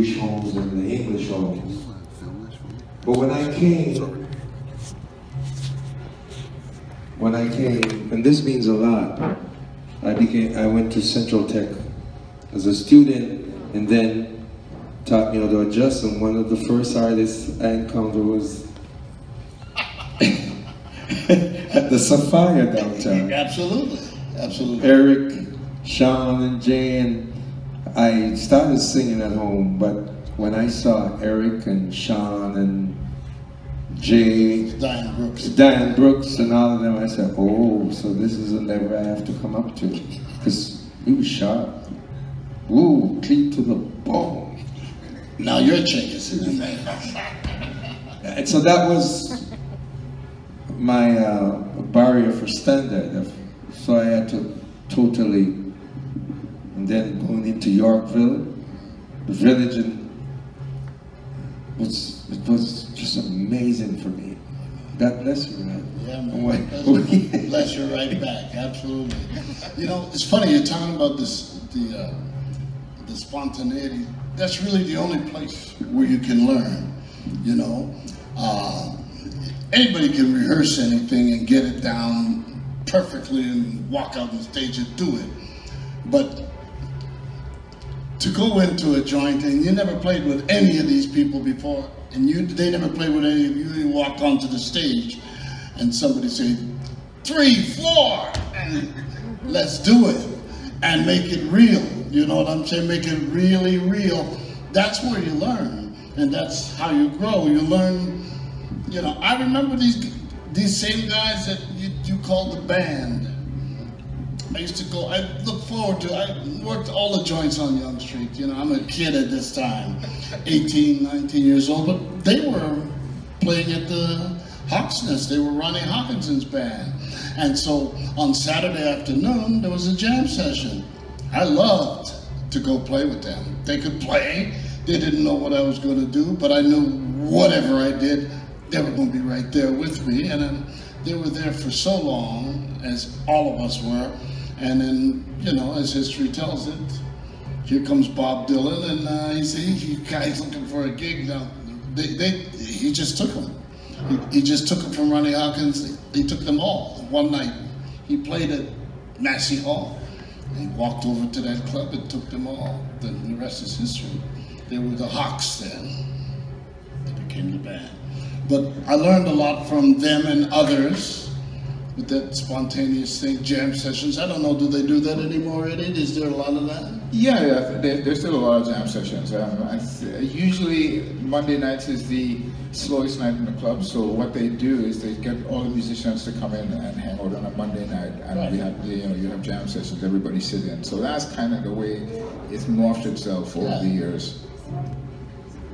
Jewish homes and the English homes. But when I came, and this means a lot, I went to Central Tech as a student, and then taught me how to adjust, and one of the first artists I encountered was at the Sapphire downtown. Absolutely, absolutely. Eric, Sean, and Jay, and I started singing at home, but when I saw Eric and Sean and Jay, Diane Brooks and all of them, I said, oh, so this is a level I have to come up to, because he was sharp. Ooh, clean to the bone. Now you're changing, man. And so that was my barrier for standard. So I had to totally, and then going into Yorkville, the village, and it was just amazing for me. God bless you, man. Yeah, man. Bless you right back. Absolutely. You know, it's funny you're talking about this, the spontaneity. That's really the only place where you can learn. You know, anybody can rehearse anything and get it down perfectly and walk out on stage and do it. But to go into a joint and you never played with any of these people before, and they never played with any of you, you walk onto the stage and somebody say, 3, 4, and let's do it, and make it real. You know what I'm saying? Make it really real. That's where you learn, and that's how you grow. You learn, you know, I remember these same guys that you called the band. I used to go, I look forward to, I worked all the joints on Young Street. You know, I'm a kid at this time, 18, 19 years old, but they were playing at the Hawks Nest. They were Ronnie Hawkinson's band. And so on Saturday afternoon, there was a jam session. I loved to go play with them. They could play. They didn't know what I was going to do, but I knew whatever I did, they were going to be right there with me. And they were there for so long, as all of us were. And then, you know, as history tells it, here comes Bob Dylan, and he said, you guys looking for a gig now. He just took them. He just took them from Ronnie Hawkins. He took them all one night. He played at Massey Hall. He walked over to that club and took them all. Then the rest is history. They were the Hawks then. They became the band. But I learned a lot from them and others with that spontaneous thing, jam sessions. I don't know, do they do that anymore, Eddie? Is there a lot of that? Yeah, there's still a lot of jam sessions. Usually Monday nights is the slowest night in the club, so what they do is they get all the musicians to come in and hang out on a Monday night, and right. We have, you have jam sessions, everybody sit in. So that's kind of the way it's morphed itself over the years.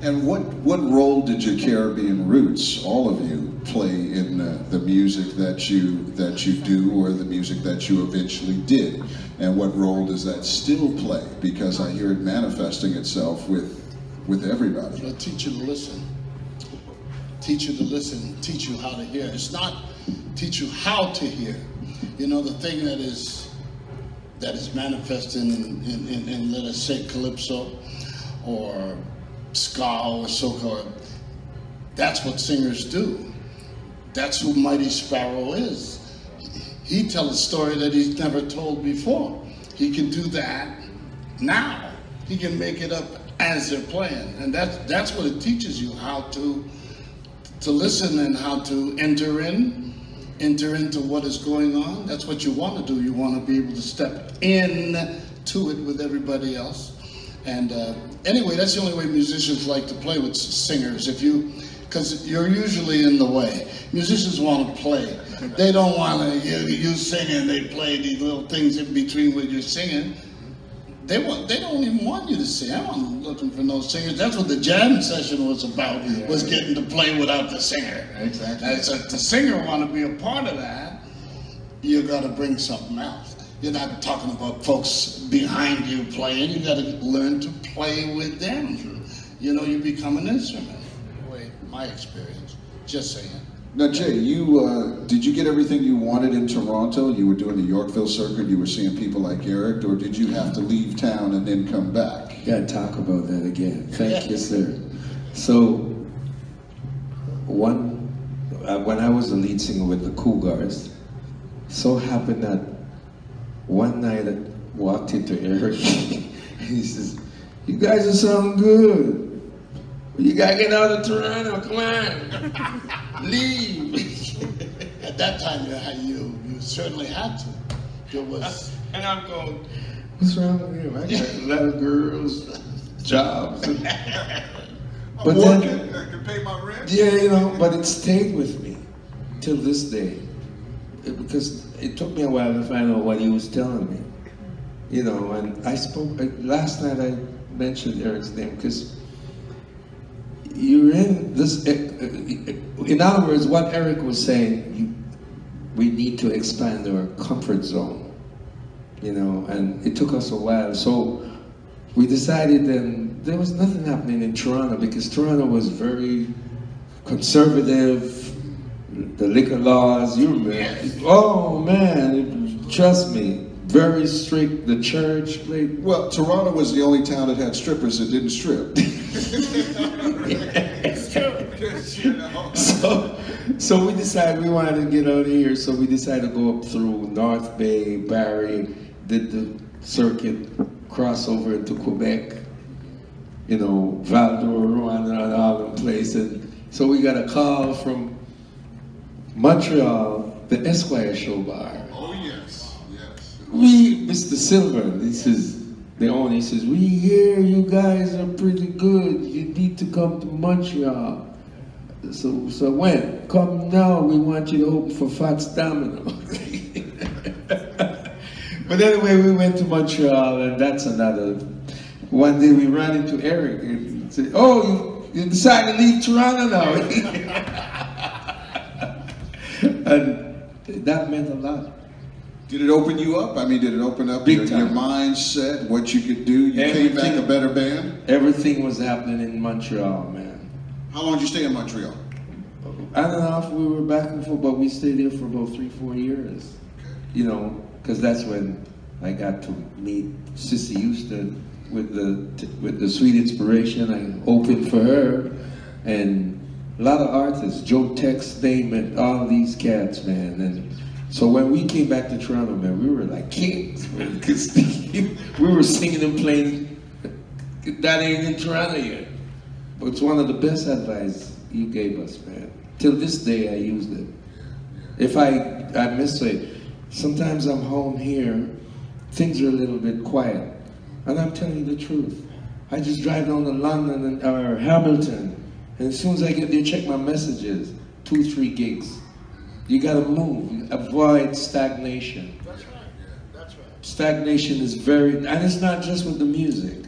And what role did your Caribbean roots, all of you, play in the music that you do, or the music that you eventually did? And what role does that still play? Because I hear it manifesting itself with everybody. It'll teach you to listen. Teach you to listen. Teach you how to hear. It's not teach you how to hear. You know, the thing that is manifesting in let us say calypso or ska or soca, that's what singers do. That's who Mighty Sparrow is. He tells a story that he's never told before. He can do that now. He can make it up as they're playing, and that's what it teaches you, how to listen and how to enter into what is going on. That's what you want to do. You want to be able to step in to it with everybody else. And anyway, that's the only way musicians like to play with singers. Because you're usually in the way. Musicians want to play. They don't want to hear you singing. They play these little things in between when you're singing. They don't even want you to sing. I wasn't looking for no singers. That's what the jam session was about, was getting to play without the singer. Exactly. And so if the singer want to be a part of that, you got to bring something else. You're not talking about folks behind you playing. You got to learn to play with them. You know, you become an instrument. Anyway, my experience. Just saying. Now, Jay, did you get everything you wanted in Toronto? You were doing the Yorkville circuit. You were seeing people like Eric, or did you have to leave town and then come back? Gotta talk about that again. Thank you, sir. So, when I was the lead singer with the Cougars, so happened that one night I walked into Eric, and he says, "You guys are sounding good. You gotta get out of Toronto, come on. Leave." At that time, you certainly had to. There was... And I'm going, what's wrong with him? I got a lot of girls, jobs. But then, I can pay my rent. yeah, you know, but it stayed with me till this day. Because it took me a while to find out what he was telling me. You know, and I spoke, last night I mentioned Eric's name because you're in this, in other words, what Eric was saying, we need to expand our comfort zone, you know, and it took us a while. So we decided then there was nothing happening in Toronto because Toronto was very conservative, the liquor laws, you remember. Oh man, trust me, very strict, the church played. Well, Toronto was the only town that had strippers that didn't strip. So we decided we wanted to get out of here, so we decided to go up through North Bay, Barrie, did the circuit, cross over into Quebec, you know, Val-d'Or, Rwanda, and all them places. So we got a call from Montreal, the Esquire Show bar. Oh yes, yes. Mr. Silver, this is the owner, he says, we hear you guys are pretty good, you need to come to Montreal. So when? Come now, we want you to open for Fats Domino. But anyway, we went to Montreal, and that's another. One day we ran into Eric and said, oh, you decided to leave Toronto now. And that meant a lot. Did it open you up? I mean, did it open up your mindset, what you could do? You came back a better band? Everything was happening in Montreal, man. How long did you stay in Montreal? I don't know if we were back and forth, but we stayed there for about 3-4 years. You know, because that's when I got to meet Sissy Houston with the Sweet Inspiration. I opened for her, and a lot of artists, Joe Tex, Damon, all these cats, man. And so when we came back to Toronto, man, we were like kings, man, because we were singing and playing. That ain't in Toronto yet. But it's one of the best advice you gave us, man. Till this day, I used it. If I must say, sometimes I'm home here, things are a little bit quiet. And I'm telling you the truth. I just drive down to London or Hamilton, and as soon as I get there, check my messages, 2-3 gigs. You gotta move, avoid stagnation. That's right, that's right. Stagnation is very, and it's not just with the music.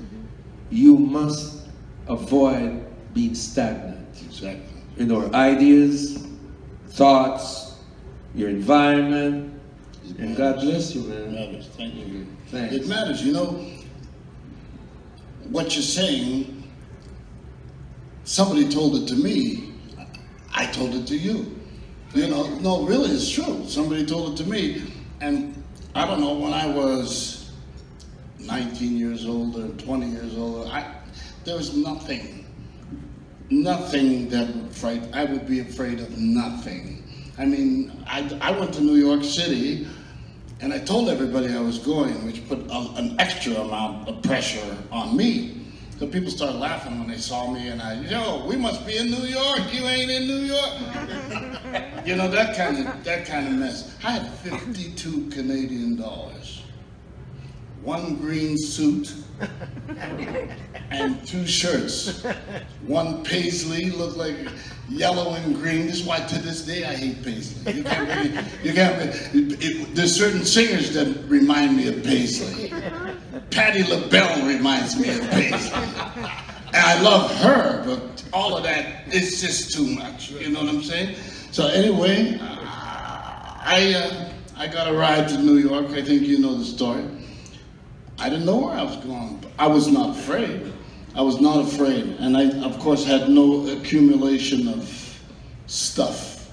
You must avoid being stagnant. Exactly. You know, ideas, thoughts, your environment, and God bless you, man. It matters. Thank you. Thanks. It matters. You know, what you're saying, somebody told it to me, I told it to you. You know, no, really, it's true. Somebody told it to me, and I don't know, when I was 19 years old or 20 years old, there was nothing that would I would be afraid of nothing. I mean, I went to New York City, and I told everybody I was going, which put an extra amount of pressure on me. So people started laughing when they saw me, and yo, we must be in New York. You ain't in New York. You know, that kind of mess. I had 52 Canadian dollars, 1 green suit, and 2 shirts. One paisley, looked like yellow and green. This is why to this day I hate paisley. You can't there's certain singers that remind me of paisley. Patti LaBelle reminds me of paisley. And I love her, but all of that is just too much. You know what I'm saying? So anyway, I got a ride to New York. I think you know the story. I didn't know where I was going. I was not afraid. I was not afraid. And I, of course, had no accumulation of stuff.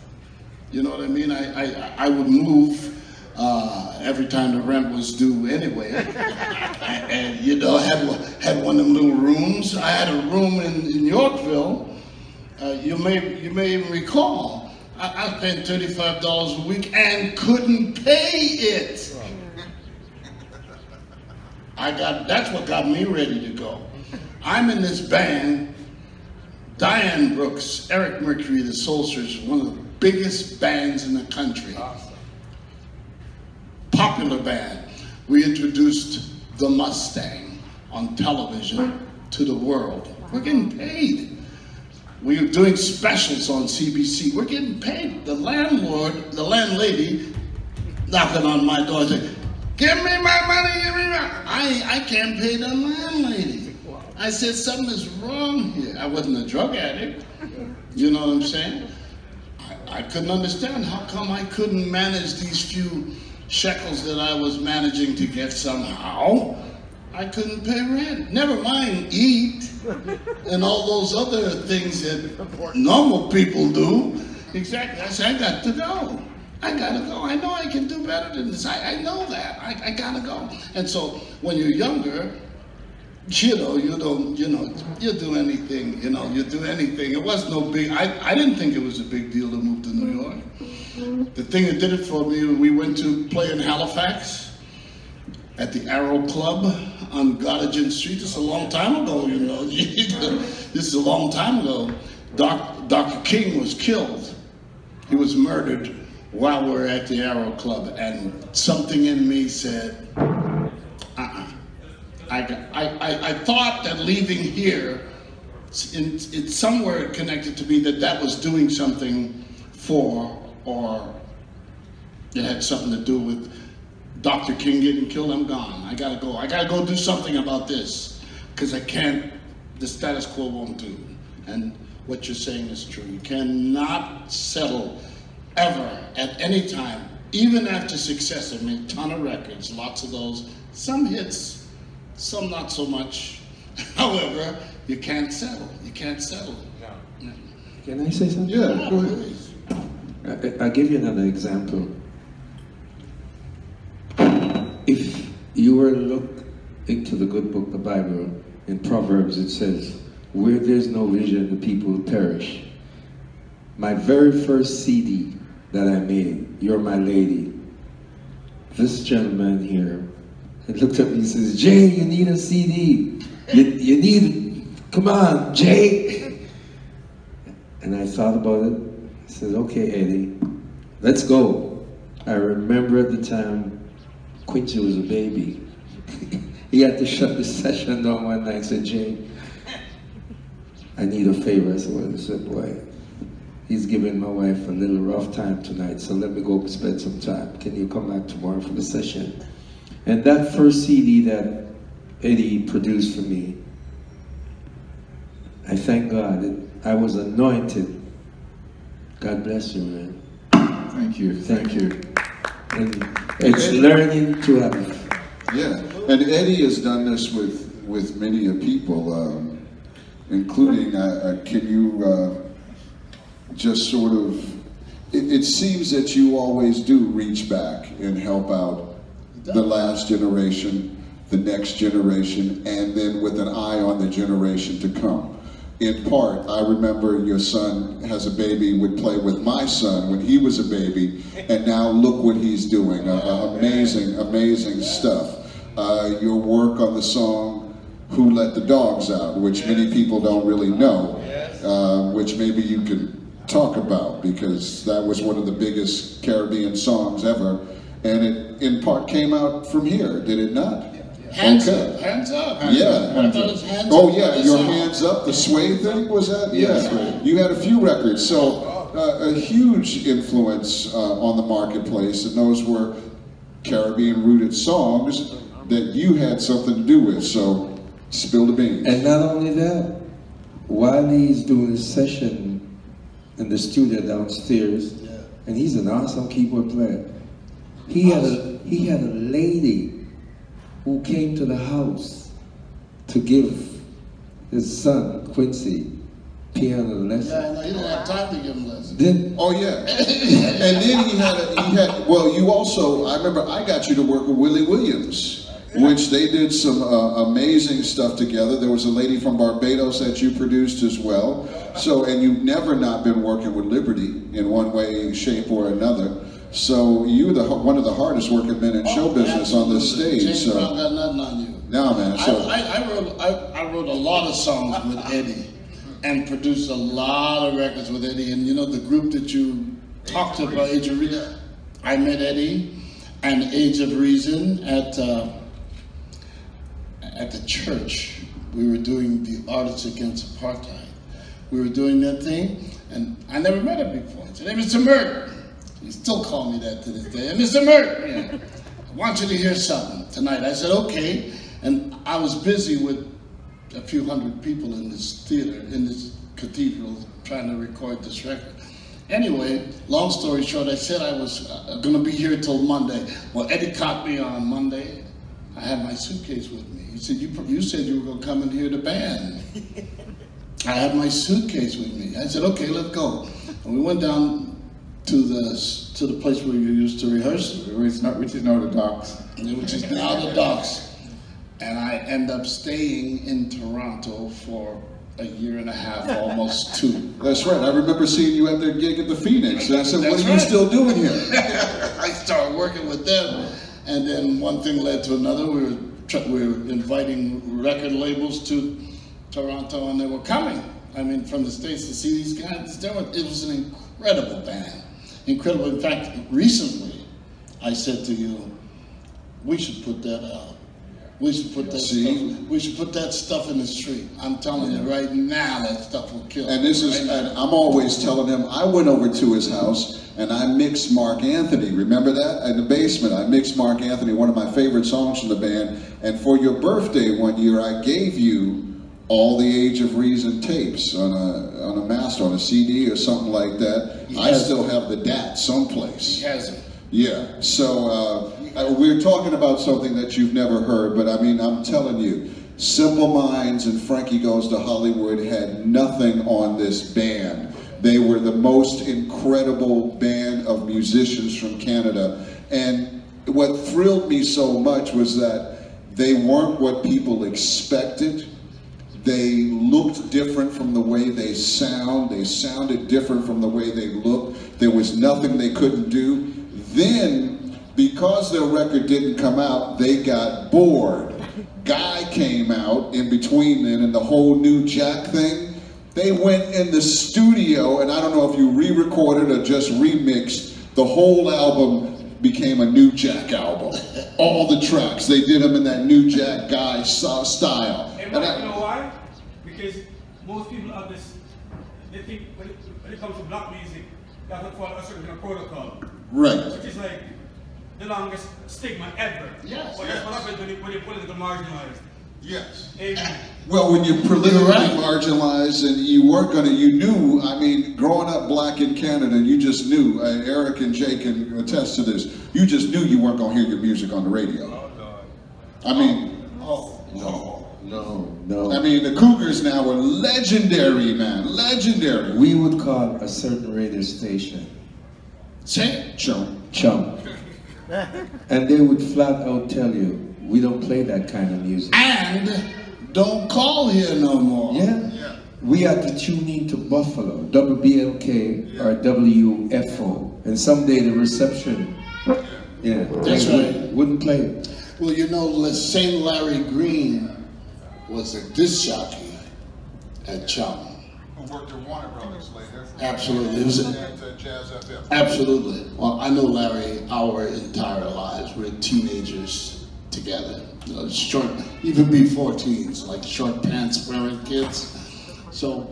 You know what I mean? I would move every time the rent was due anyway. And you know, had one of them little rooms. I had a room in Yorkville. You may even recall, I was paying $35 a week and couldn't pay it. That's what got me ready to go. I'm in this band, Diane Brooks, Eric Mercury, the Soul Searchers, one of the biggest bands in the country. Awesome. Popular band. We introduced the Mustang on television to the world. We're getting paid. We were doing specials on CBC. We're getting paid. The landlord, the landlady, knocking on my door saying, "Give me my money, give me my..." I can't pay the landlady. I said, something is wrong here. I wasn't a drug addict. You know what I'm saying? I couldn't understand how come I couldn't manage these few shekels that I was managing to get somehow. I couldn't pay rent. Never mind eat and all those other things that normal people do. Exactly. I said, I got to go. I gotta go. I know I can do better than this. I know that. I gotta go. And so when you're younger, you do anything, you do anything. It was no big, I didn't think it was a big deal to move to New York. The thing that did it for me, we went to play in Halifax at the Arrow Club on Gottingen Street. This is a long time ago, This is a long time ago. Dr. King was killed. He was murdered while we were at the Arrow Club, and something in me said, I thought that leaving here, it's somewhere connected to me that was doing something for, or it had something to do with Dr. King getting killed. I'm gone. I gotta go. I gotta go do something about this, because I can't, the status quo won't do. And what you're saying is true. You cannot settle ever, at any time, even after success. I made a ton of records, lots of those, some hits, some not so much. However, you can't settle. You can't settle. No. Can I say something? Yeah, go ahead. I'll give you another example. If you were to look into the good book, the Bible, in Proverbs, it says, where there's no vision, the people will perish. My very first CD that I made, You're My Lady, this gentleman here, he looked at me and says, Jay, you need a CD. You need, come on, Jay. And I thought about it. I said, okay, Eddie, let's go. I remember at the time, Quincy was a baby. He had to shut the session down one night and said, Jay, I need a favor. I said, well, listen, boy, he's giving my wife a little rough time tonight, so let me go spend some time. Can you come back tomorrow for the session? And that first CD that Eddie produced for me, I thank God that I was anointed. God bless you, man. Thank you. Thank you. And it's learning to have. Yeah, and Eddie has done this with many people, including, can you just sort of, it seems that you always do reach back and help out the last generation, the next generation, and then with an eye on the generation to come. In part, I remember your son has a baby, would play with my son when he was a baby, and now look what he's doing. Amazing, amazing stuff. Your work on the song Who Let the Dogs Out, which many people don't really know, which maybe you can talk about, because that was one of the biggest Caribbean songs ever, and it in part came out from here, did it not? Hands up, hands up. Yeah. I thought it was hands oh up. yeah, your hands up, the sway thing, was that? Yeah. Right. You had a few records, so a huge influence on the marketplace, and those were Caribbean-rooted songs that you had something to do with, so spill the beans. And not only that, while he's doing his session in the studio downstairs, and he's an awesome keyboard player, he had a lady who came to the house to give his son, Quincy, piano lesson. Yeah, no, he didn't have time to give him lessons. Did Oh yeah, and then he had. Well, you also. I remember I got you to work with Willie Williams, which they did some amazing stuff together. There was a lady from Barbados that you produced as well. So, and you've never not been working with Liberty in one way, shape, or another. So you're one of the hardest working men in show business on the stage. James So Brown got nothing on you. no, man. So I wrote a lot of songs with Eddie and produced a lot of records with Eddie. And you know the group that you talked about, Age of Reason, I met Eddie and Age of Reason at the church. We were doing the Artists Against Apartheid. We were doing that thing, and I never met him before. He said, "Hey, Mr. Merck." He still call me that to this day. "Hey, Mr. Merck, I want you to hear something tonight." I said, "Okay." And I was busy with a few hundred people in this theater, in this cathedral, trying to record this record. Anyway, long story short, I said I was going to be here till Monday. Well, Eddie caught me on Monday. I had my suitcase with me. He said, you said you were going to come and hear the band. I had my suitcase with me. I said, "Okay, let's go." And we went down to the place where you used to rehearse. Which is now the docks. Which is now the docks. And I end up staying in Toronto for a year and a half, almost 2. that's right. I remember seeing you at their gig at the Phoenix. And I said, "What are you still doing here?" I started working with them, and then one thing led to another. We were inviting record labels to Toronto, and they were coming. I mean, from the States to see these guys. It was an incredible band. Incredible. In fact, recently, I said to you, we should put that out. We should put that stuff. We should put that stuff in the street. I'm telling you right now, that stuff will kill. And this is, and I'm always telling him, I went over to his house and I mixed Mark Anthony. Remember that? In the basement, I mixed Mark Anthony, one of my favorite songs from the band. And for your birthday one year, I gave you all the Age of Reason tapes on a master, on a CD or something like that. I still have the DAT someplace. He has it. Yeah, so we're talking about something that you've never heard, but I mean, I'm telling you, Simple Minds and Frankie Goes to Hollywood had nothing on this band. They were the most incredible band of musicians from Canada. And what thrilled me so much was that they weren't what people expected. They looked different from the way they sound. They sounded different from the way they looked. There was nothing they couldn't do. Then, because their record didn't come out, they got bored. Guy came out in between then, and the whole New Jack thing. They went in the studio, and I don't know if you re-recorded or just remixed, the whole album became a New Jack album. All the tracks, they did them in that New Jack Guy style. Hey, Mike, you know why? Because most people have this, they think when it comes to black music, you have to follow a certain kind of protocol. Right. Which is like the longest stigma ever. Yes. But that's what happens when you're politically marginalized. Yes. Amen. Well, when you're politically marginalized and you weren't gonna, you knew, I mean, growing up black in Canada, you just knew, Eric and Jay can attest to this, you just knew you weren't gonna hear your music on the radio. Oh, God. I mean, No. I mean, the Cougars now were legendary, man, legendary. We would call a certain radio station Chum. And they would flat out tell you, we don't play that kind of music. And don't call here no more. Yeah. We had to tune in to Buffalo, WBLK or WFO. And someday the reception, That's right. Wouldn't play it. Well, you know, St. Larry Green was a disc jockey at Chum. Who worked at Warner Brothers later. Absolutely. It was Jazz FM. absolutely. Well, I know Larry our entire lives. We're teenagers together. You know, short, even before teens, like short pants wearing kids. So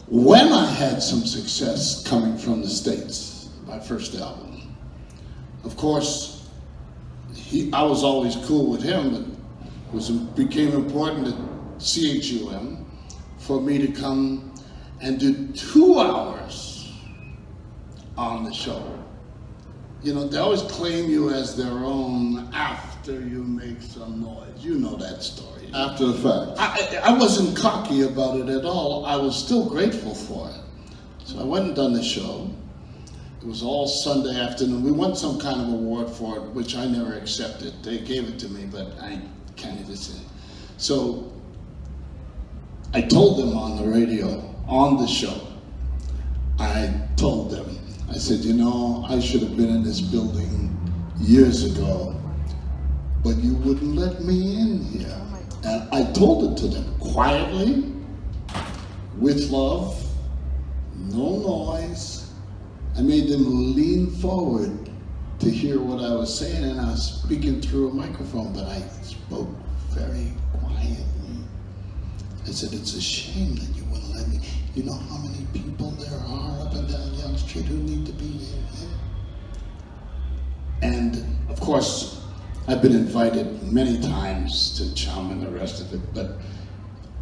when I had some success coming from the States, my first album, of course, I was always cool with him, but it became important at CHUM for me to come and do 2 hours on the show. You know, they always claim you as their own after you make some noise. You know that story. After the fact. I wasn't cocky about it at all. I was still grateful for it. So I went and done the show. It was all Sunday afternoon. We won some kind of award for it, which I never accepted. They gave it to me, but I can't even say it. So I told them on the radio, on the show, I told them, I said, you know, I should have been in this building years ago, but you wouldn't let me in here. And I told it to them quietly, with love, no noise. I made them lean forward to hear what I was saying, and I was speaking through a microphone, but I spoke very quietly. I said, it's a shame that you wouldn't let me. You know how many people there are up and down Young Street who need to be here? And of course, I've been invited many times to Chum and the rest of it, but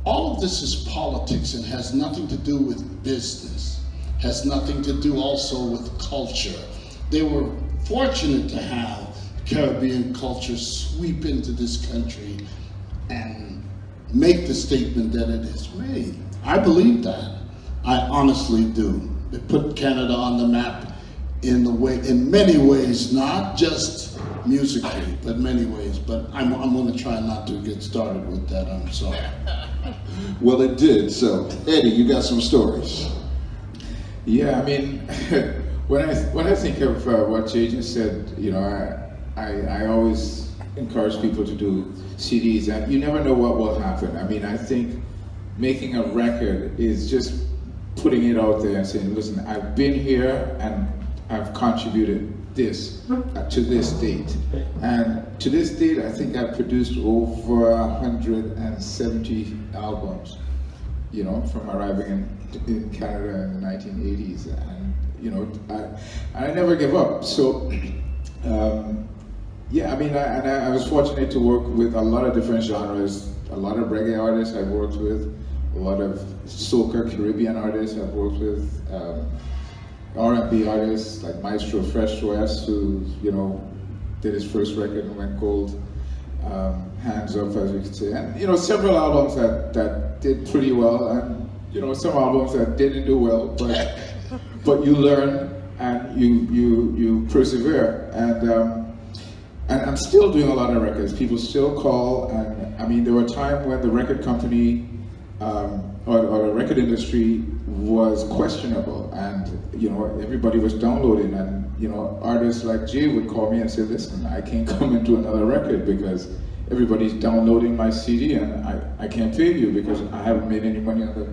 all of this is politics and has nothing to do with business, has nothing to do also with culture. They were fortunate to have Caribbean culture sweep into this country and make the statement that it has made. I believe that. I honestly do. It put Canada on the map in many ways, not just musically, but many ways. But I'm going to try not to get started with that. I'm sorry. Well, it did. So, Eddie, you got some stories. Yeah, I mean, when I think of what Jay just said, you know, I always encourage people to do CDs, and you never know what will happen. I mean, I think making a record is just putting it out there and saying, listen, I've been here and I've contributed this to this date. And to this date, I think I've produced over 170 albums, you know, from arriving in Canada in the 1980s. And, you know, I never give up. So, yeah, I mean, I was fortunate to work with a lot of different genres, a lot of reggae artists I've worked with, a lot of soca Caribbean artists I've worked with, R&B artists like Maestro Fresh West, who, you know, did his first record and went gold, hands up, as we could say. And, you know, several albums that did pretty well, and, you know, some albums that didn't do well, but you learn and you persevere. And I'm still doing a lot of records. People still call, and I mean, there were times when the record company or the record industry was questionable, and you know, everybody was downloading, and you know, artists like Jay would call me and say, listen, I can't come into another record because everybody's downloading my CD and I can't pay you because I haven't made any money on the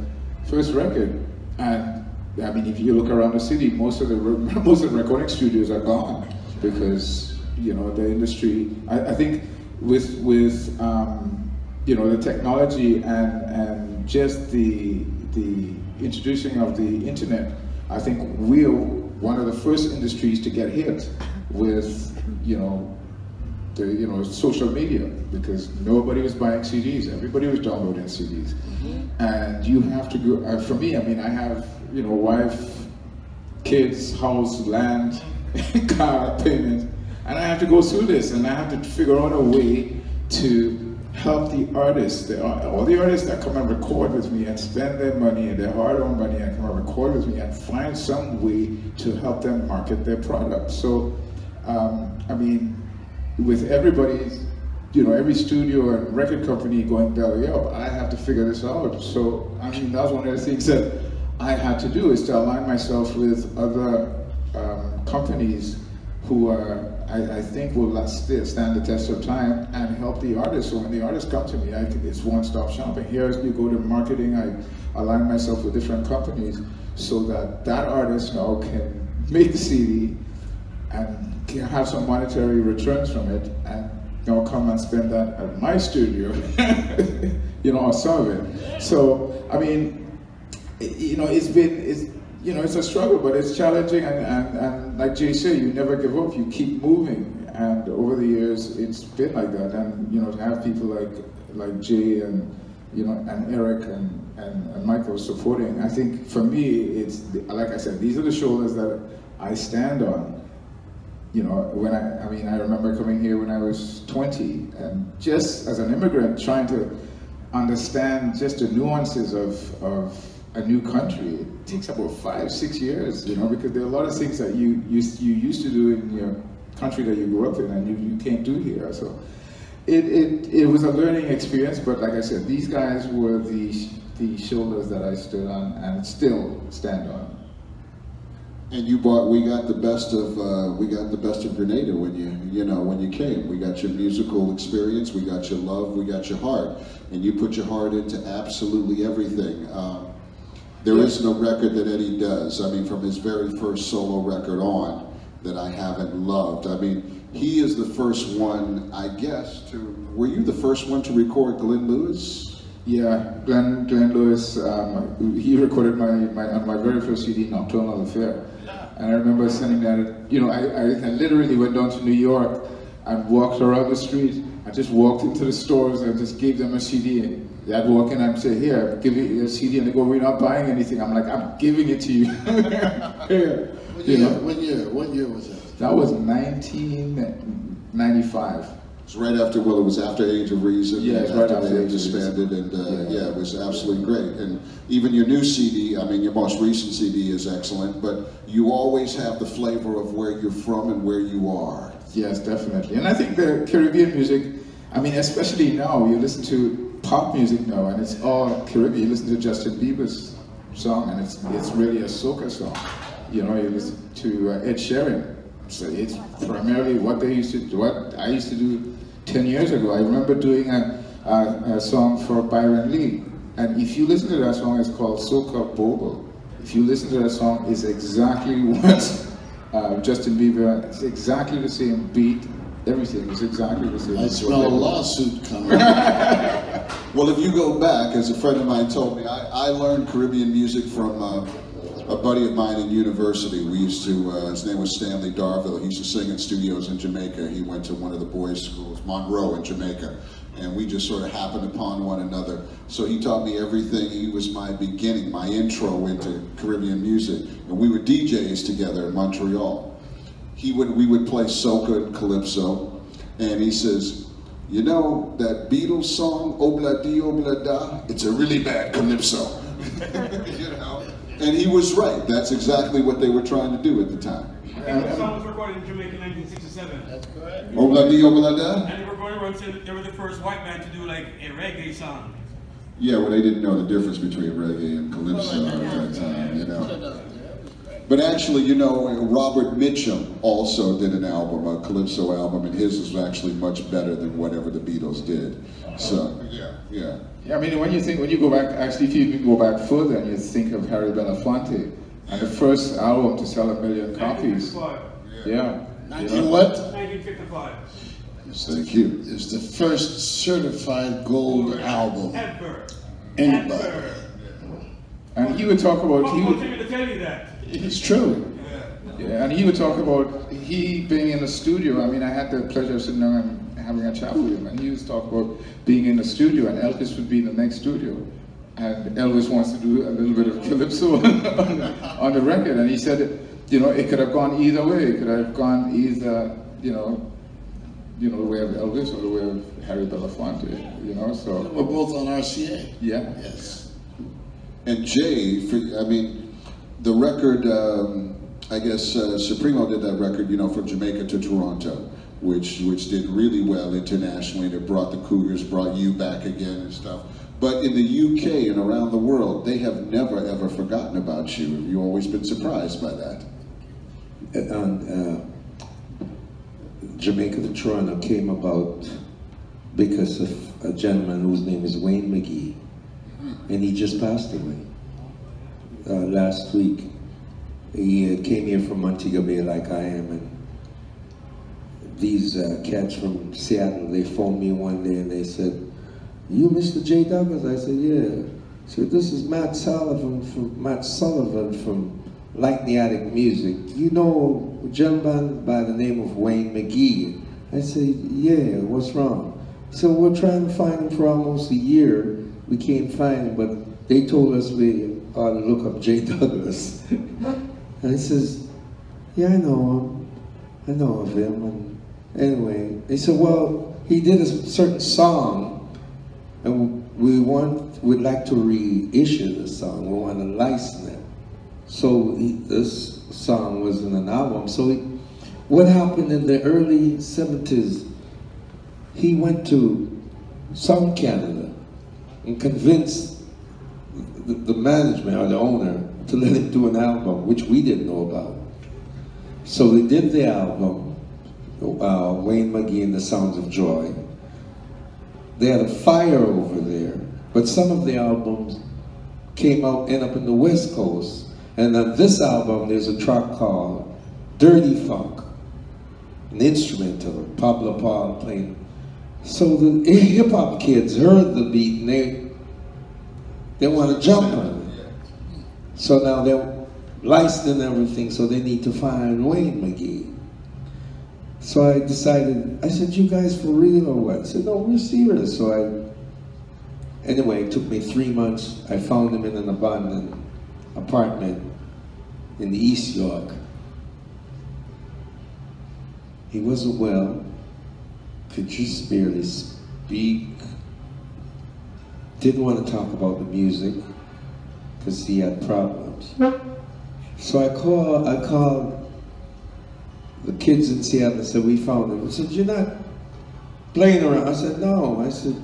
first record. And I mean, if you look around the city, most of the recording studios are gone because, you know, the industry, I think with you know, the technology and just the introducing of the internet, I think we're one of the first industries to get hit with, you know, social media, because nobody was buying CDs, everybody was downloading CDs. And you have to go, for me, I mean, I have, you know, wife, kids, house, land, car, payment, and I have to go through this, and I have to figure out a way to help the artists, all the artists that come and record with me and spend their money and their hard-earned money and come and record with me and find some way to help them market their product. So, I mean, with everybody's, you know, every studio and record company going belly up, I have to figure this out. So, I mean, that was one of the things that I had to do, is to align myself with other companies who are, I think will stand the test of time and help the artists. So when the artists come to me, it's one-stop shopping. Here you go to marketing, I align myself with different companies so that that artist now can make the CD and can have some monetary returns from it, and you know, come and spend that at my studio, you know, or some of it. So, I mean, you know, it's you know, it's a struggle, but it's challenging, and like Jay said, you never give up, you keep moving. And over the years, it's been like that. And you know, to have people like Jay and, you know, and Eric and Michael supporting, I think for me, it's, like I said, these are the shoulders that I stand on. you know, when I mean, I remember coming here when I was 20, and just as an immigrant trying to understand just the nuances of a new country, it takes about 5-6 years, you know, because there are a lot of things that you used to do in your country that you grew up in and you can't do here. So it was a learning experience, but like I said, these guys were the shoulders that I stood on and still stand on. And we got the best of Grenada when you came. We got your musical experience, we got your love, we got your heart, and you put your heart into absolutely everything. There is no record that Eddie does, I mean, from his very first solo record on, that I haven't loved. I mean, he is the first one, I guess, were you the first one to record Glenn Lewis? Yeah, Glenn Lewis, he recorded on my very first CD, Nocturnal Affair. And I remember sending that, you know, I literally went down to New York and walked around the street. I just walked into the stores and just gave them a CD. I'd walk in and say, here, give you a CD, and they go, we're not buying anything. I'm like, I'm giving it to you. Here. What year was that? That was 1995. It was right after, well, it was after Age of Reason. Yeah, it's right after they Age of disbanded, and yeah, it was absolutely great. And even your new CD, I mean, your most recent CD is excellent, but you always have the flavor of where you're from and where you are. Yes, definitely. And I think the Caribbean music, I mean, especially now, you listen to pop music now, and it's all Caribbean. You listen to Justin Bieber's song, and it's really a soca song. You know, you listen to Ed Sheeran. So it's primarily what I used to do 10 years ago. I remember doing a song for Byron Lee, and if you listen to that song, it's called Soca Bogle. If you listen to that song, it's exactly what Justin Bieber, it's exactly the same beat, everything is exactly the same. I smell a lawsuit coming. Well, if you go back, as a friend of mine told me, I learned Caribbean music from a buddy of mine in university. We used to, his name was Stanley Darville. He used to sing in studios in Jamaica. He went to one of the boys' schools, Monroe in Jamaica. And we just sort of happened upon one another. So he taught me everything. He was my beginning, my intro into Caribbean music. And we were DJs together in Montreal. We would play soca and calypso. And he says, you know that Beatles song, Obla Di Obla Da? It's a really bad calypso. You know? And he was right. That's exactly what they were trying to do at the time. The song was recorded in Jamaica in 1967. That's correct. Obla Di Obla Da? And they were going around saying that they were the first white man to do like a reggae song. Yeah, well, they didn't know the difference between reggae and calypso at that time, you know. But actually, you know, Robert Mitchum also did an album, a calypso album, and his was actually much better than whatever the Beatles did. So, yeah. I mean, when you go back, actually, if you go back further and you think of Harry Belafonte, and the first album to sell 1 million copies. 1955. Yeah. 1955. Thank you. It's the first certified gold album. Ever. And he would talk about, He would to tell you that. It's true. Yeah, and he would talk about he being in the studio. I mean, I had the pleasure of sitting down and having a chat with him, and he was talking about being in the studio, and Elvis would be in the next studio, and Elvis wants to do a little bit of calypso on the record, and he said, you know, it could have gone either way. It could have gone either, you know, the way of Elvis or the way of Harry Belafonte, you know. So We're both on RCA. yeah. Yes. And Jay, I mean, the record, I guess Supremo did that record, you know, from Jamaica to Toronto, which did really well internationally, and it brought the Cougars, brought you back again and stuff. But in the UK and around the world, they have never ever forgotten about you. Have you always been surprised by that? Jamaica to Toronto came about because of a gentleman whose name is Wayne McGee, and he just passed away last week. He came here from Montego Bay like I am, and these cats from Seattle, they phoned me one day and they said, "You Mr. J. Douglas?" I said, "Yeah." He said, "This is Matt Sullivan from Light in the Attic Music. You know a gentleman by the name of Wayne McGee?" I said, "Yeah, what's wrong?" So we're trying to find him for almost a year. We can't find him, but they told us we ought to look up J. Douglas. And he says, "Yeah, I know him." I know of him. And anyway, they said, well, he did a certain song, and we'd like to reissue the song. We want to license it. So this song was in an album. So what happened in the early 70s, he went to South Canada and convinced the management or the owner to let him do an album, which we didn't know about. So they did the album, Wayne McGee and the Sounds of Joy. They had a fire over there, but some of the albums came out, end up in the West Coast. And on this album, there's a track called Dirty Funk, an instrumental, Pablo Paul playing. So the hip-hop kids heard the beat and they want to jump on it. So now they're licensing everything, so they need to find Wayne McGee. So I decided, I said, you guys for real or what? I said, no, we're serious. So anyway, it took me 3 months. I found him in an abandoned apartment in the East York. He wasn't well, could just barely speak, didn't want to talk about the music because he had problems. So I called the kids in Seattle and said, we found him. I said, you're not playing around? I said, no. I said,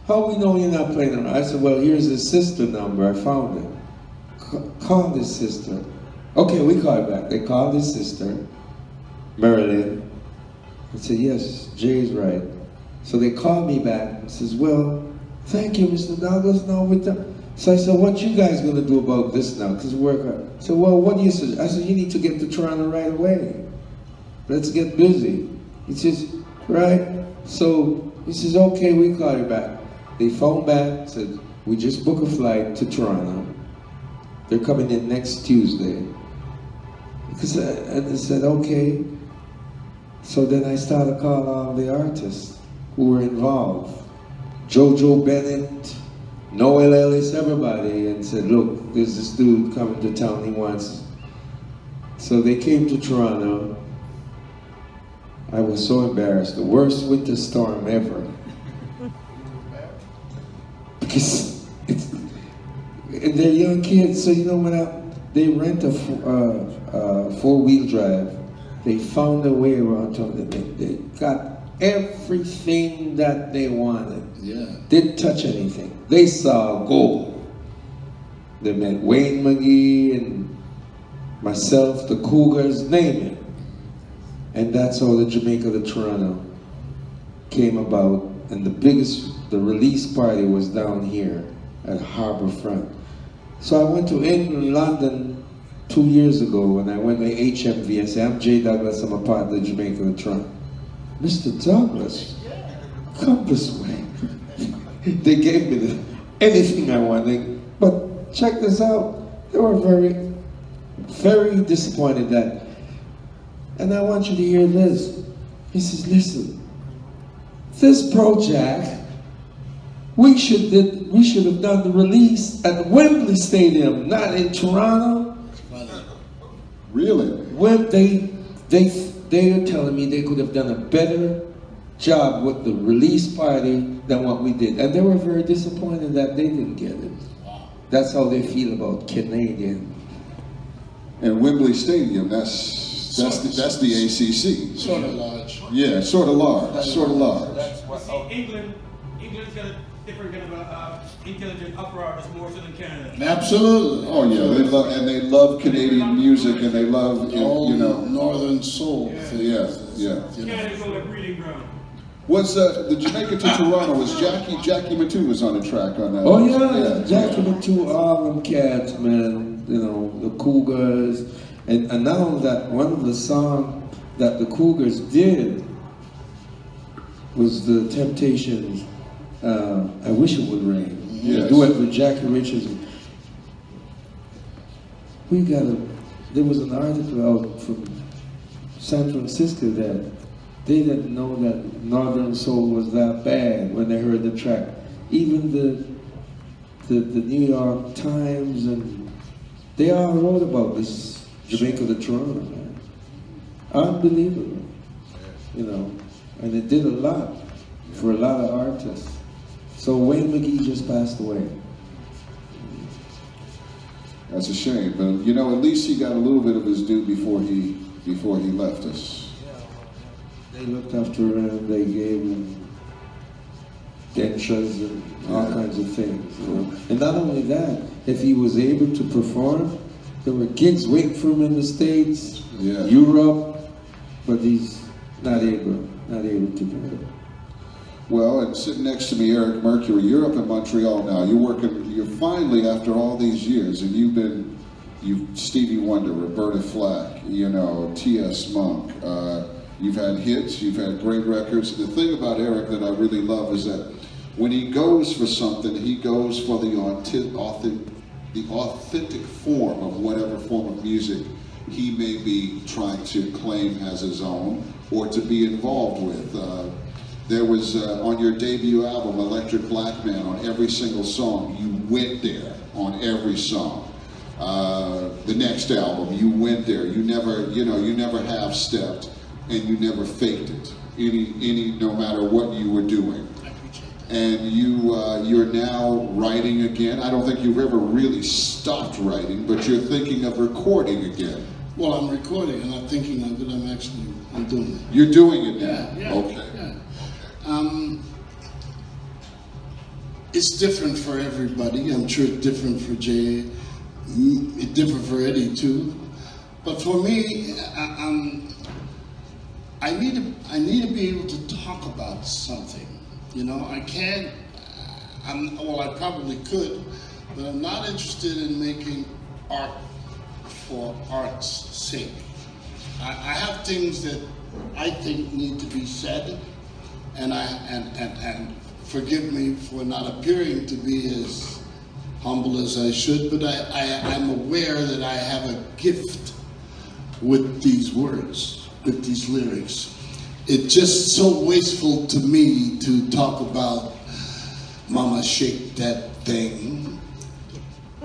how we know you're not playing around? I said, well, here's his sister number. I found it. Call his sister. Okay, we called back. They called his sister, Marilyn. I said, yes, Jay's right. So they called me back and says, well, thank you, Mr. Douglas. No, with them. So I said, what you guys gonna do about this now? Because work hard. I said, well, what do you suggest? I said, you need to get to Toronto right away. Let's get busy. He says, right? So he says, okay, we call you back. They phoned back, said, we just booked a flight to Toronto. They're coming in next Tuesday. And they said, okay. So then I started calling all the artists who were involved. Jojo Bennett, Noel Ellis, everybody, and said, look, there's this dude coming to town, he wants. So they came to Toronto. I was so embarrassed, the worst winter storm ever. Because and they're young kids, so you know when they rent a four-wheel drive, they found a way around town. They got everything that they wanted. Yeah. Didn't touch anything. They saw gold. They met Wayne McGee and myself, the Cougars, name it. And that's how the Jamaica to Toronto came about. And the release party was down here at Harbourfront. So I went to England, London 2 years ago when I went to HMV. I said, I'm Jay Douglas, I'm a part of the Jamaica to Toronto. Mr. Douglas, come this way. They gave me anything I wanted. But check this out. They were very, very disappointed that. And I want you to hear this. He says, listen, this project, we should have done the release at Wembley Stadium, not in Toronto. Really? When they are telling me they could have done a better job with the release party than what we did. And they were very disappointed that they didn't get it. That's how they feel about Canadian. And Wembley Stadium, that's the ACC. Sort of large. Yeah, sort of large, sort of large. That's what, England's got a different kind of intelligent apparatus more so than Canada. Absolutely. Oh yeah, they love Canadian music, and they love Northern soul. Yeah. Canada's only a breeding ground. What's the Jamaica to Toronto? Was Jackie Matu was on the track on that? Oh yeah, Jackie Matu, all them cats, man. You know, the Cougars, and not only that, one of the songs that the Cougars did was the Temptations. I Wish It Would Rain. Yes. Duet with Jackie Richards. There was an article out from San Francisco that they didn't know that Northern Soul was that bad when they heard the track. Even the New York Times, and they all wrote about this Jamaica to Toronto, man. Unbelievable. you know, and it did a lot for a lot of artists. So Wayne McGee just passed away. That's a shame, but you know, at least he got a little bit of his due before he left us. They looked after him, they gave him dentures and all kinds of things, you know. And not only that, if he was able to perform, there were gigs waiting for him in the States, Europe, but he's not able to do it. Well, and sitting next to me, Eric Mercury, you're up in Montreal now. You're finally, after all these years, and you've Stevie Wonder, Roberta Flack, you know, T.S. Monk. You've had hits, you've had great records. The thing about Eric that I really love is that when he goes for something, he goes for the authentic form of whatever form of music he may be trying to claim as his own or to be involved with. There was, on your debut album, Electric Black Man, on every single song, you went there on every song. The next album, you went there. You never half-stepped, and you never faked it, no matter what you were doing. And you're now writing again. I don't think you've ever really stopped writing, but you're thinking of recording again. Well, I'm recording, and I'm thinking of it. I'm doing it. You're doing it now? Yeah. Okay. Yeah. It's different for everybody. I'm sure it's different for Jay. It's different for Eddie too. But for me, I need to be able to talk about something. You know, I can't. Well, I probably could, but I'm not interested in making art for art's sake. I have things that I think need to be said. And forgive me for not appearing to be as humble as I should, but I'm aware that I have a gift with these words, with these lyrics. It's just so wasteful to me to talk about Mama Shake That Thing,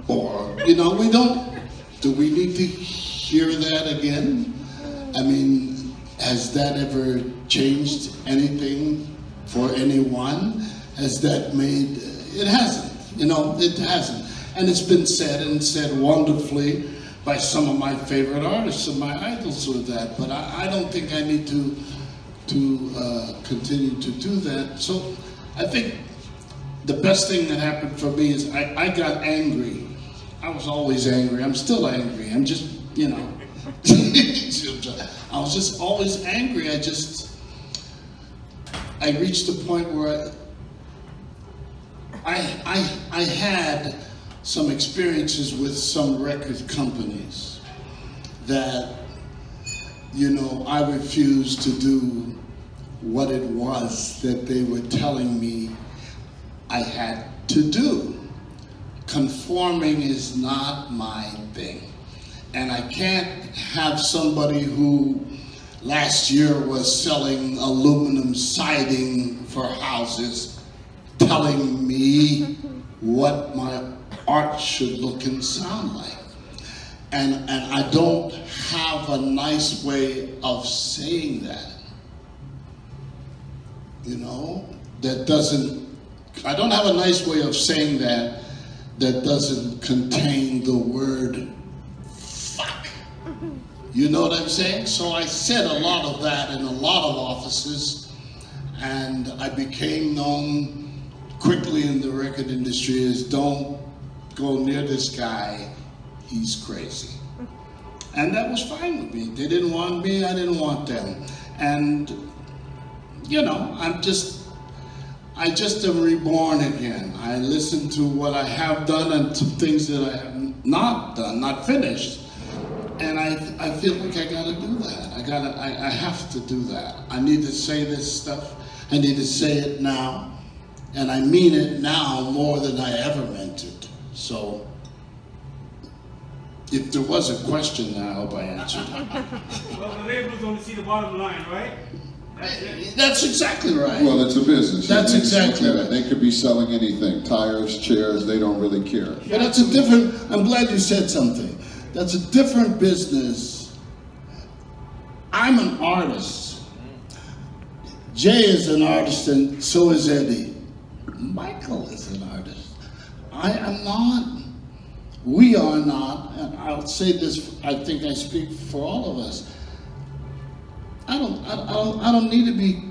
or, you know, do we need to hear that again? I mean, has that ever changed anything for anyone? Has that made, it hasn't, you know, it hasn't. And it's been said, and said wonderfully by some of my favorite artists and my idols with that, but I don't think I need to continue to do that. So I think the best thing that happened for me is I got angry. I was always angry. I'm still angry. I'm just, you know, I was just always angry. I reached a point where I had some experiences with some record companies that, you know, I refused to do what it was that they were telling me I had to do. Conforming is not my thing. And I can't have somebody who last year was selling aluminum siding for houses telling me what my art should look and sound like. And I don't have a nice way of saying that. You know, I don't have a nice way of saying that doesn't contain the word fuck. You know what I'm saying? So I said a lot of that in a lot of offices, and I became known quickly in the record industry as, don't go near this guy, he's crazy. And that was fine with me. They didn't want me, I didn't want them. And, you know, I just am reborn again. I listen to what I have done and to things that I have not done, not finished. And I feel like I gotta do that. I have to do that. I need to say this stuff. I need to say it now. And I mean it now more than I ever meant it. So, if there was a question, I hope I answered it. Well, the labels only see the bottom line, right? That's exactly right. Well, it's a business. That's exactly right. They could be selling anything. Tires, chairs, they don't really care. But that's a different, I'm glad you said something. That's a different business. I'm an artist. Jay is an artist, and so is Eddie. Michael is an artist. I am not. We are not. And I'll say this. I think I speak for all of us. I don't need to be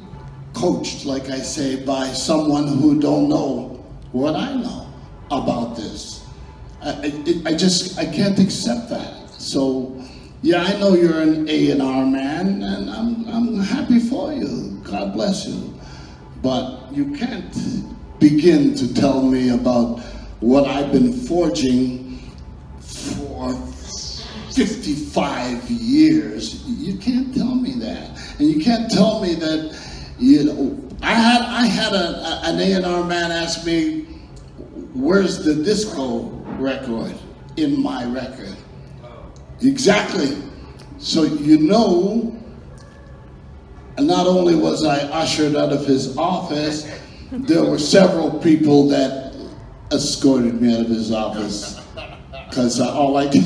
coached, like I say, by someone who don't know what I know about this. I can't accept that. So, yeah, I know you're an A&R man, and I'm happy for you. God bless you. But you can't begin to tell me about what I've been forging for 55 years. You can't tell me that. And you can't tell me that, you know, I had an A&R man ask me, where's the disco record in my record? Exactly. So you know, not only was I ushered out of his office, there were several people that escorted me out of his office because all I did,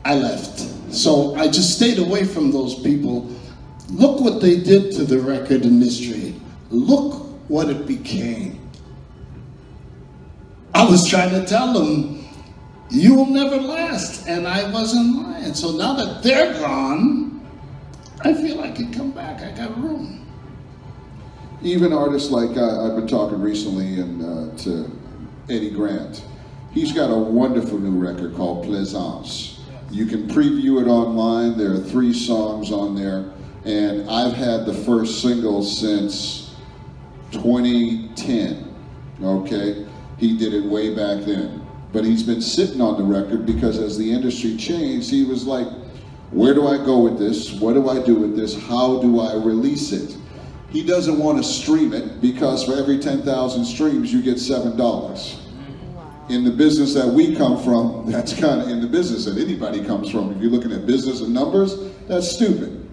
I left. So I just stayed away from those people. Look what they did to the record industry. Look what it became. I was trying to tell them, you will never last, and I wasn't lying. So now that they're gone, I feel I can come back. I got room. Even artists like I've been talking recently to Eddie Grant. He's got a wonderful new record called Plaisance. You can preview it online. There are 3 songs on there, and I've had the first single since 2010. Okay, he did it way back then, but he's been sitting on the record because as the industry changed, he was like, where do I go with this? What do I do with this? How do I release it? He doesn't want to stream it because for every 10,000 streams, you get $7. In the business that we come from, that's kind of in the business that anybody comes from. If you're looking at business and numbers, that's stupid.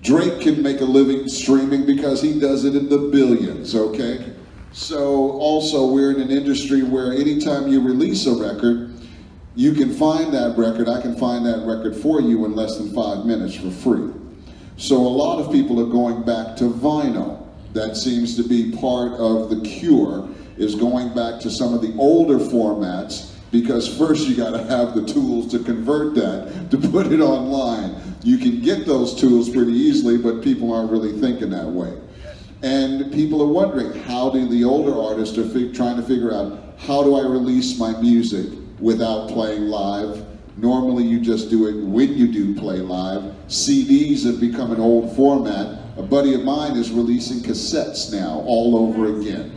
Drake can make a living streaming because he does it in the billions, okay? So also we're in an industry where anytime you release a record, you can find that record, I can find that record for you in less than 5 minutes for free. So a lot of people are going back to vinyl. That seems to be part of the cure, is going back to some of the older formats, because first you gotta have the tools to convert that, to put it online. You can get those tools pretty easily, but people aren't really thinking that way. And people are wondering, how do the older artists are trying to figure out, how do I release my music without playing live? Normally you just do it when you do play live. CDs have become an old format. A buddy of mine is releasing cassettes now all over again.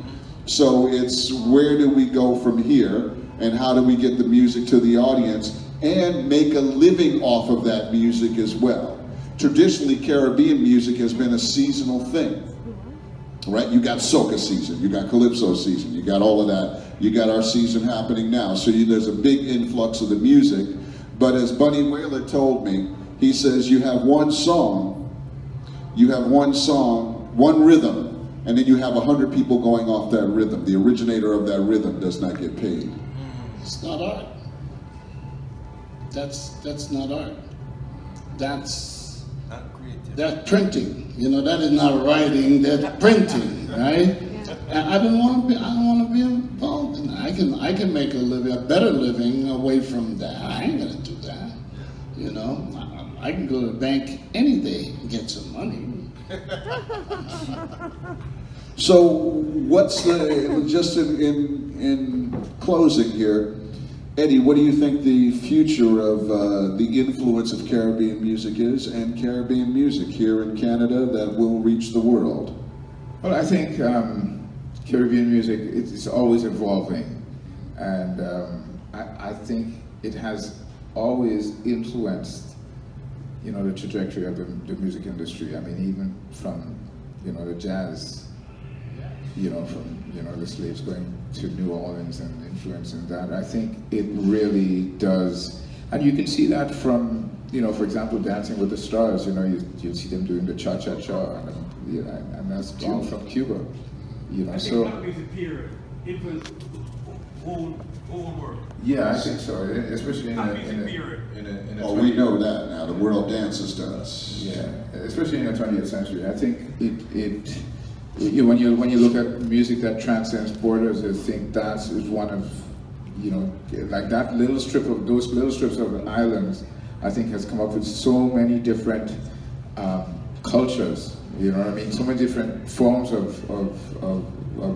So it's where do we go from here, and how do we get the music to the audience and make a living off of that music as well? Traditionally, Caribbean music has been a seasonal thing, right? You got soca season, you got calypso season, you got all of that. You got our season happening now. So there's a big influx of the music. But as Bunny Wailer told me, he says you have one song, one rhythm, and then you have 100 people going off that rhythm. The originator of that rhythm does not get paid. It's not art. That's not art. That's not creative. That's printing. You know, that is not writing. That's printing, right? And I don't want to be involved in that. I can make a better living away from that. I ain't gonna do that. You know, I can go to the bank any day and get some money. So what's just in closing here, Eddie, what do you think the future of the influence of Caribbean music is, and Caribbean music here in Canada that will reach the world? Well, I think Caribbean music is always evolving, and I think it has always influenced, you know, the trajectory of the music industry. I mean, even from, you know, the jazz, you know, from, you know, the slaves going to New Orleans and influencing that. I think it really does, and you can see that from, you know, for example, Dancing with the Stars. You know, you see them doing the cha-cha-cha, and, you know, and that's all from Cuba. You know, so black music period influenced whole world. Yeah, I think so, especially in Oh, we know that now. The world dances to us. Yeah, especially in the 20th century. I think when you look at music that transcends borders, I think dance is one of, like that those little strips of the islands, I think has come up with so many different cultures. You know what I mean? So many different forms of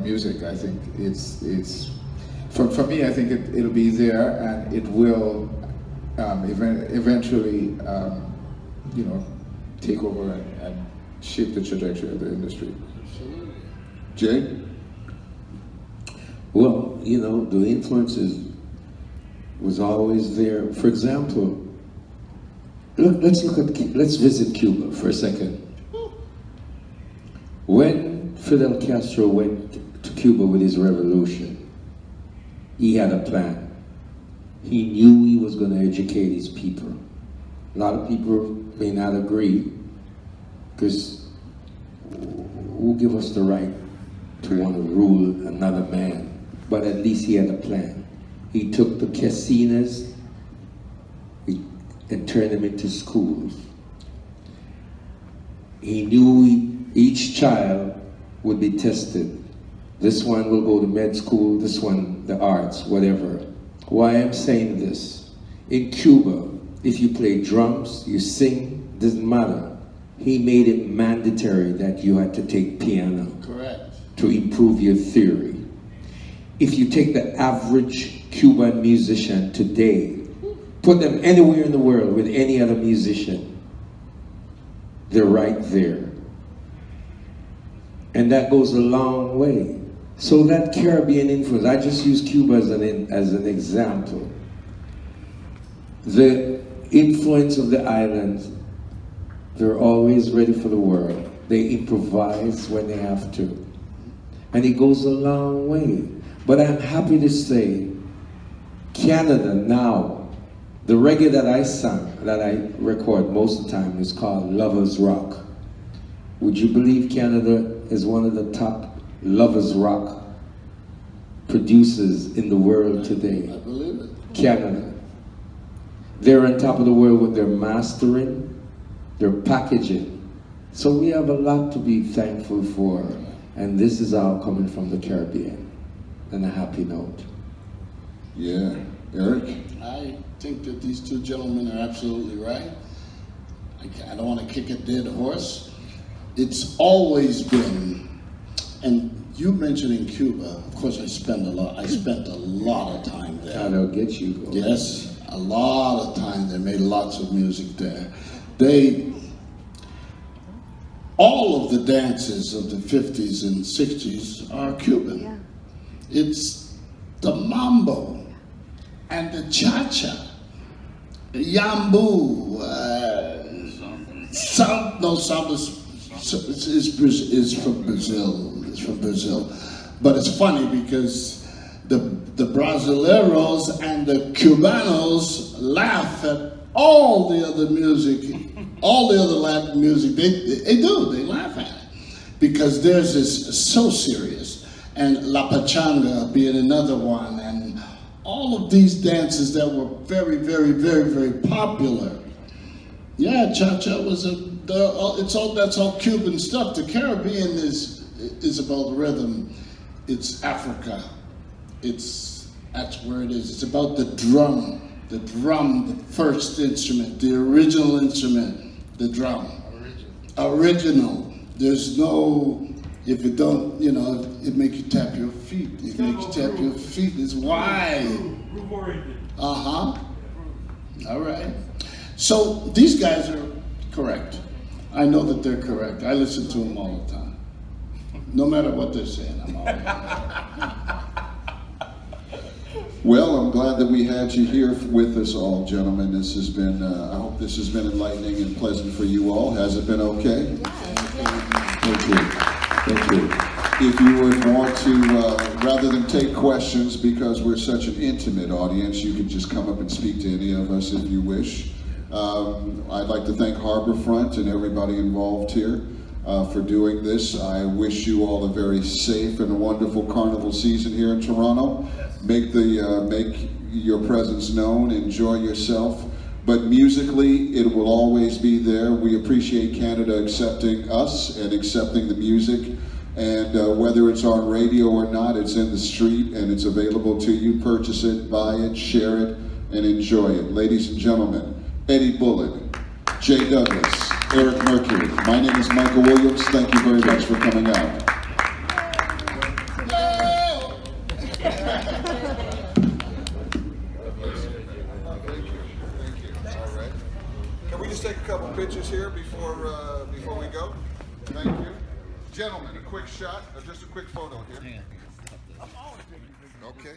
music. I think it's for me. I think it'll be there, and it will eventually, take over and shape the trajectory of the industry. Jay? Well, the influences was always there. For example, let's visit Cuba for a second. When Fidel Castro went to Cuba with his revolution, he had a plan. He knew he was going to educate his people. A lot of people may not agree, because who give us the right to want to rule another man? But at least he had a plan. He took the casinas and turned them into schools. He knew each child would be tested. This one will go to med school, this one the arts, whatever. Why I'm saying this, in Cuba, if you play drums, you sing, doesn't matter. He made it mandatory that you had to take piano. Correct. To improve your theory. If you take the average Cuban musician today, put them anywhere in the world with any other musician, they're right there. And that goes a long way. So that Caribbean influence, I just use Cuba as an example. The influence of the islands, they're always ready for the world. They improvise when they have to. And it goes a long way. But I'm happy to say, Canada now, the reggae that I sang, that I record most of the time, is called Lovers Rock. Would you believe Canada is one of the top Lovers Rock producers in the world today? I believe it. Canada. They're on top of the world with their mastering, their packaging. So we have a lot to be thankful for. And this is all coming from the Caribbean. On a happy note. Yeah. Eric? I think that these two gentlemen are absolutely right. I don't want to kick a dead horse. It's always been, and you mentioning Cuba, of course I spent a lot of time there. That'll get you going. Yes, a lot of time. They made lots of music there. All of the dances of the 50s and 60s are Cuban. Yeah. It's the mambo and the cha-cha, the yambu, samba is from Brazil. It's from Brazil. But it's funny because the Brasileiros and the Cubanos laugh at all the other music, all the other Latin music. They laugh at it. Because theirs is so serious. And La Pachanga being another one. And all of these dances that were very, very, very, very popular. Yeah, cha-cha was that's all Cuban stuff. The Caribbean is about rhythm. It's Africa. That's where it is. It's about the drum. The drum, the first instrument, the original instrument, the drum. Original. There's no, if you don't, it makes you tap your feet. It makes you tap your feet. It's why. Uh-huh. All right. So these guys are correct. I know that they're correct. I listen to them all the time. No matter what they're saying, I'm all right. Well, I'm glad that we had you here with us all, gentlemen. This has been, I hope this has been enlightening and pleasant for you all. Has it been okay? Thank you. Thank you. If you would want to, rather than take questions, because we're such an intimate audience, you can just come up and speak to any of us if you wish. I'd like to thank Harborfront and everybody involved here for doing this. I wish you all a very safe and wonderful carnival season here in Toronto. Make your presence known, enjoy yourself. but musically it will always be there. We appreciate Canada accepting us and accepting the music, and whether it's on radio or not, it's in the street and it's available to you. Purchase it, buy it, share it, and enjoy it. Ladies and gentlemen, Eddie Bullen, Jay Douglas, Eric Mercury. My name is Michael Williams. Thank you very much for coming out. Can we just take a couple pictures here before we go? Thank you. Gentlemen, a quick shot, just a quick photo here. Okay.